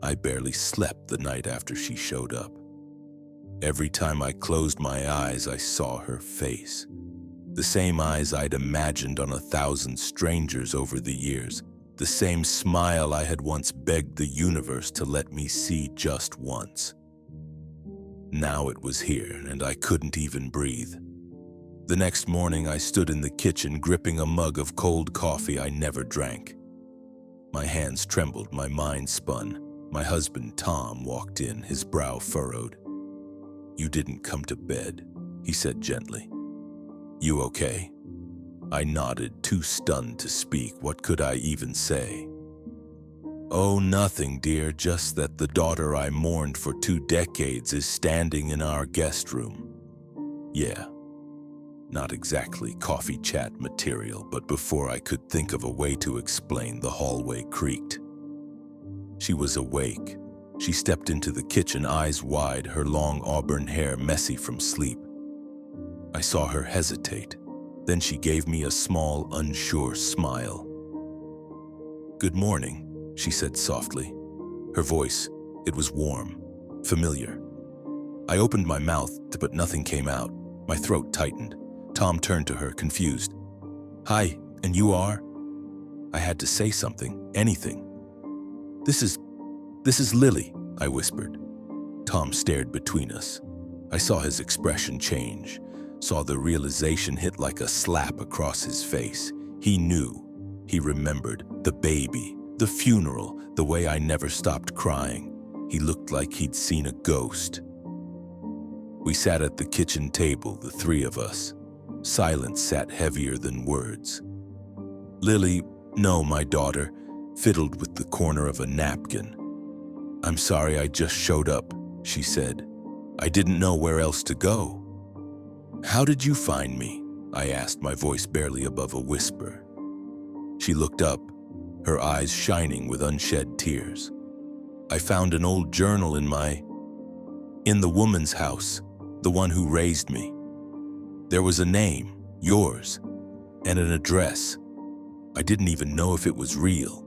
I barely slept the night after she showed up. Every time I closed my eyes, I saw her face. The same eyes I'd imagined on 1,000 strangers over the years. The same smile I had once begged the universe to let me see just once. Now it was here, and I couldn't even breathe. The next morning, I stood in the kitchen gripping a mug of cold coffee I never drank. My hands trembled, my mind spun. My husband, Tom, walked in, his brow furrowed. "You didn't come to bed," he said gently. "You okay?" I nodded, too stunned to speak. What could I even say? "Oh, nothing, dear, just that the daughter I mourned for 2 decades is standing in our guest room." Yeah, not exactly coffee chat material, but before I could think of a way to explain, the hallway creaked. She was awake. She stepped into the kitchen, eyes wide, her long auburn hair messy from sleep. I saw her hesitate. Then she gave me a small, unsure smile. "Good morning," she said softly. Her voice, it was warm, familiar. I opened my mouth, but nothing came out. My throat tightened. Tom turned to her, confused. "Hi, and you are?" I had to say something, anything. This is Lily," I whispered. Tom stared between us. I saw his expression change, saw the realization hit like a slap across his face. He knew, he remembered, the baby, the funeral, the way I never stopped crying. He looked like he'd seen a ghost. We sat at the kitchen table, the 3 of us. Silence sat heavier than words. Lily, no, my daughter, fiddled with the corner of a napkin. "I'm sorry I just showed up," she said. "I didn't know where else to go." "How did you find me?" I asked, my voice barely above a whisper. She looked up, her eyes shining with unshed tears. "I found an old journal in the woman's house, the one who raised me. There was a name, yours, and an address. I didn't even know if it was real."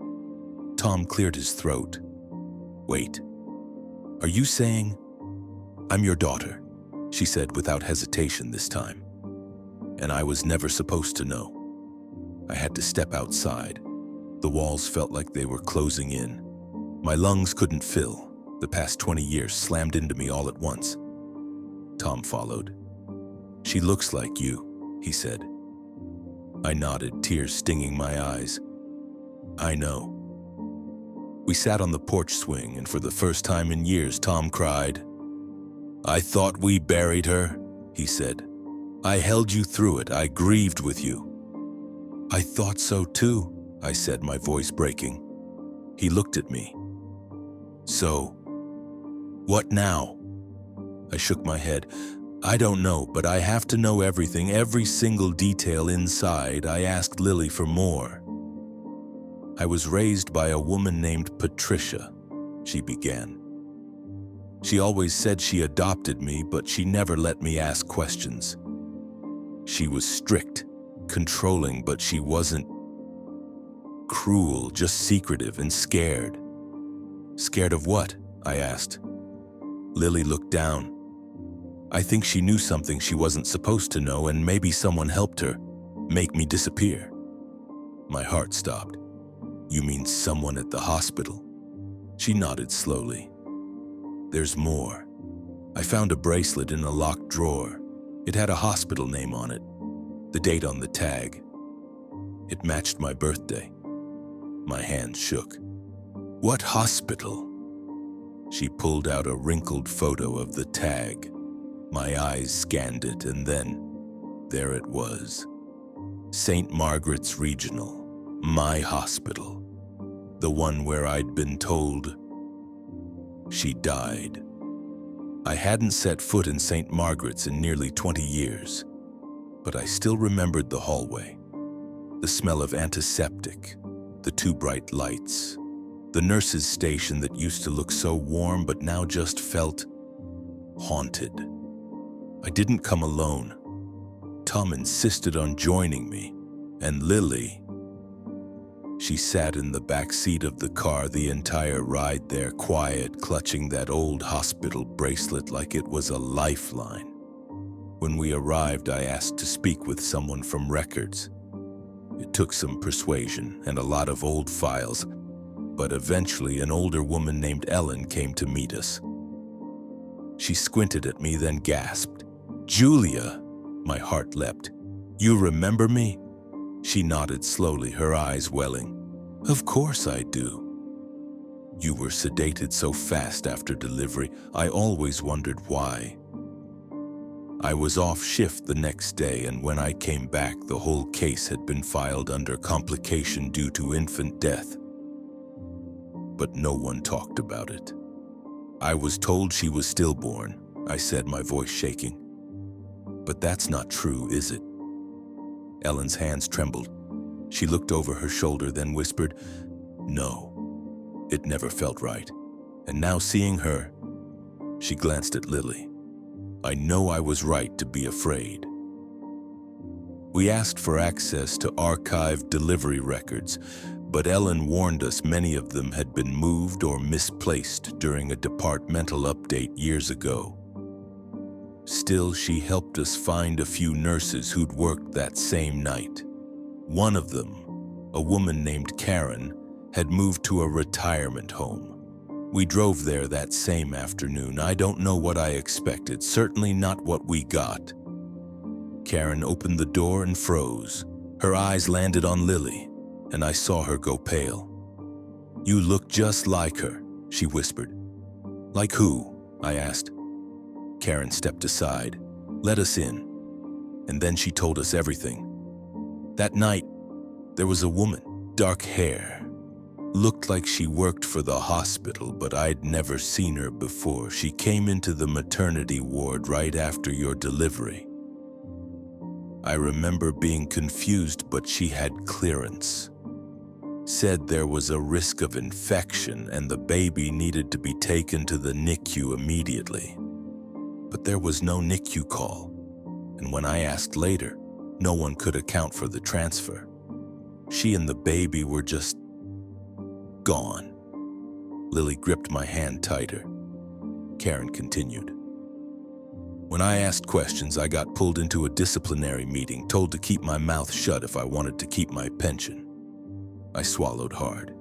Tom cleared his throat. "Wait, are you saying—" "I'm your daughter," she said without hesitation this time. "And I was never supposed to know." I had to step outside. The walls felt like they were closing in. My lungs couldn't fill. The past 20 years slammed into me all at once. Tom followed. "She looks like you," he said. I nodded, tears stinging my eyes. "I know." We sat on the porch swing, and for the first time in years, Tom cried. "I thought we buried her," he said. "I held you through it. I grieved with you." "I thought so too," I said, my voice breaking. He looked at me. "So, what now?" I shook my head. "I don't know, but I have to know everything, every single detail inside." I asked Lily for more. "I was raised by a woman named Patricia," she began. "She always said she adopted me, but she never let me ask questions. She was strict, controlling, but she wasn't cruel, just secretive and scared." "Scared of what?" I asked. Lily looked down. "I think she knew something she wasn't supposed to know, and maybe someone helped her make me disappear." My heart stopped. "You mean someone at the hospital?" She nodded slowly. "There's more. I found a bracelet in a locked drawer. It had a hospital name on it, the date on the tag. It matched my birthday." My hands shook. "What hospital?" She pulled out a wrinkled photo of the tag. My eyes scanned it, and then there it was. St. Margaret's Regional, my hospital. The one where I'd been told she died. I hadn't set foot in St. Margaret's in nearly 20 years, but I still remembered the hallway, the smell of antiseptic, the 2 bright lights, the nurse's station that used to look so warm but now just felt haunted. I didn't come alone. Tom insisted on joining me, and Lily. She sat in the back seat of the car the entire ride there, quiet, clutching that old hospital bracelet like it was a lifeline. When we arrived, I asked to speak with someone from records. It took some persuasion and a lot of old files, but eventually an older woman named Ellen came to meet us. She squinted at me, then gasped, "Julia!" My heart leapt. "You remember me?" She nodded slowly, her eyes welling. "Of course I do. You were sedated so fast after delivery. I always wondered why." I was off shift the next day, and when I came back, the whole case had been filed under complication due to infant death. But no one talked about it. "I was told she was stillborn," I said, my voice shaking. "But that's not true, is it?" Ellen's hands trembled. She looked over her shoulder, then whispered, "No, it never felt right. And now seeing her," she glanced at Lily, "I know I was right to be afraid." We asked for access to archived delivery records, but Ellen warned us many of them had been moved or misplaced during a departmental update years ago. Still, she helped us find a few nurses who'd worked that same night. One of them, a woman named Karen, had moved to a retirement home. We drove there that same afternoon. I don't know what I expected, certainly not what we got. Karen opened the door and froze. Her eyes landed on Lily, and I saw her go pale. "You look just like her," she whispered. "Like who?" I asked. Karen stepped aside, let us in, and then she told us everything. That night, there was a woman, dark hair. Looked like she worked for the hospital, but I'd never seen her before. She came into the maternity ward right after your delivery. I remember being confused, but she had clearance. Said there was a risk of infection and the baby needed to be taken to the NICU immediately. But there was no NICU call, and when I asked later, no one could account for the transfer. She and the baby were just gone. Lily gripped my hand tighter. Karen continued. When I asked questions, I got pulled into a disciplinary meeting, told to keep my mouth shut if I wanted to keep my pension. I swallowed hard.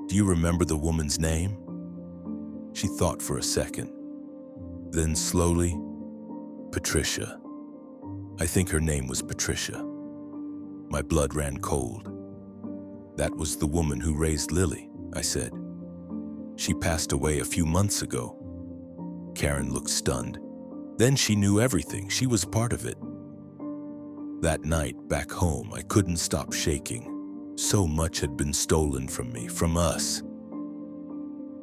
Do you remember the woman's name? She thought for a second. Then slowly, Patricia. I think her name was Patricia. My blood ran cold. That was the woman who raised Lily, I said. She passed away a few months ago. Karen looked stunned. Then she knew everything. She was part of it. That night, back home, I couldn't stop shaking. So much had been stolen from me, from us.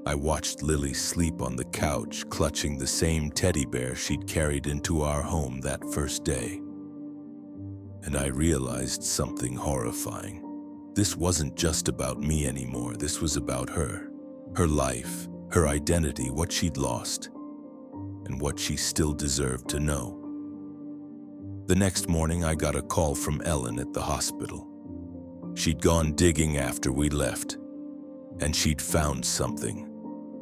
I watched Lily sleep on the couch, clutching the same teddy bear she'd carried into our home that first day. And I realized something horrifying. This wasn't just about me anymore. This was about her. Her life, her identity, what she'd lost, and what she still deserved to know. The next morning, I got a call from Ellen at the hospital. She'd gone digging after we left, and she'd found something.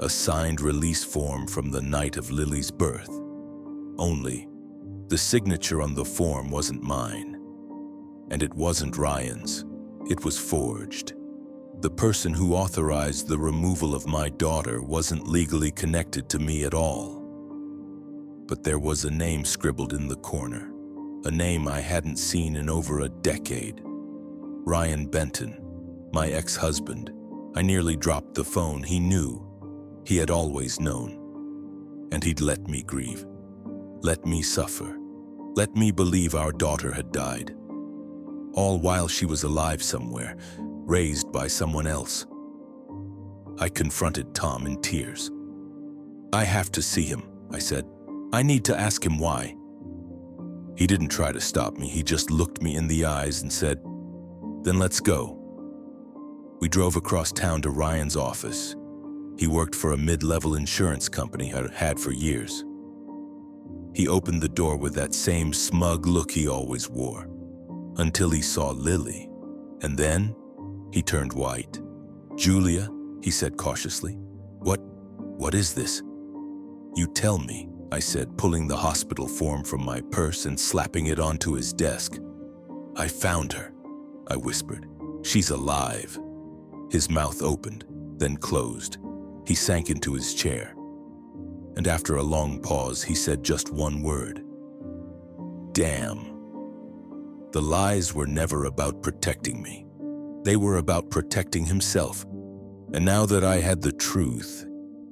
A signed release form from the night of Lily's birth. Only, the signature on the form wasn't mine. And it wasn't Ryan's. It was forged. The person who authorized the removal of my daughter wasn't legally connected to me at all. But there was a name scribbled in the corner. A name I hadn't seen in over a decade. Ryan Benton, my ex-husband. I nearly dropped the phone. He knew. He had always known. And he'd let me grieve. Let me suffer. Let me believe our daughter had died. All while she was alive somewhere, raised by someone else. I confronted Tom in tears. I have to see him, I said. I need to ask him why. He didn't try to stop me. He just looked me in the eyes and said, "Then let's go." We drove across town to Ryan's office. He worked for a mid-level insurance company I had for years. He opened the door with that same smug look he always wore, until he saw Lily. And then, He turned white. "Julia," he said cautiously, what is this?" "You tell me," I said, pulling the hospital form from my purse and slapping it onto his desk. "I found her," I whispered. "She's alive." His mouth opened, then closed. He sank into his chair. And after a long pause, he said just one word. "Damn." The lies were never about protecting me. They were about protecting himself. And now that I had the truth,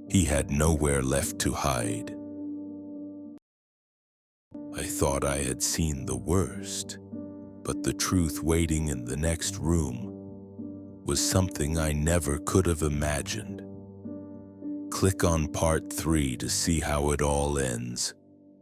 he had nowhere left to hide. I thought I had seen the worst, but the truth waiting in the next room was something I never could have imagined. Click on part 3 to see how it all ends.